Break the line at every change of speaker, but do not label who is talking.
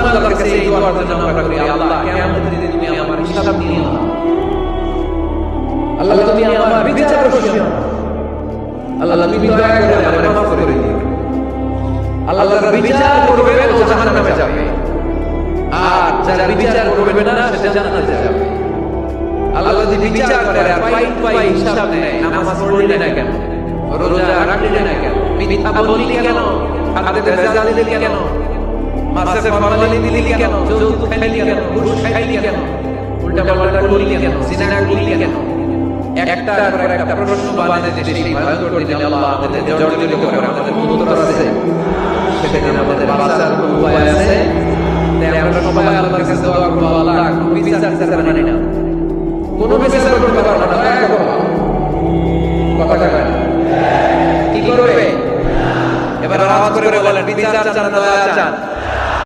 আল্লাহর কাছে এই দোয়ার জন্য আমরা করি, আল্লাহ কিয়ামতের দিনে তুমি আমার হিসাব নিয়ে নাও, আল্লাহ তুমি আমার বিচার করো, আল্লাহ তুমি দয়া করে আমাকে মাফ করে দিও। আল্লাহর বিচার করবে ও জাহান্নামে যাবে, আর যারা বিচার করবে না সে জান্নাতে যাবে। আল্লাহ যদি বিচার করে আর পাই হিসাব নেয়, নামাজ পড়লি না কেন, রোজা রাখলি না কেন, মিথ্যা বললি কেন, হাতে ভেজাল দিলি কেন, মাছে ফরমালিন দিলি কেন, যৌতুক খাইলি কেন, ঘুষ খাইলি কেন, উল্টা পাল্টা করলি কেন, জিনা করলি কেন, একটার পর একটা প্রশ্ন বাঁধে যে সেই ভয়ঙ্কর দিনে আল্লাহ আমাদের জর্জরিত করে আমাদের উত্তর আছে, সেখানে আমাদের বাঁচার কোনো উপায় আছে?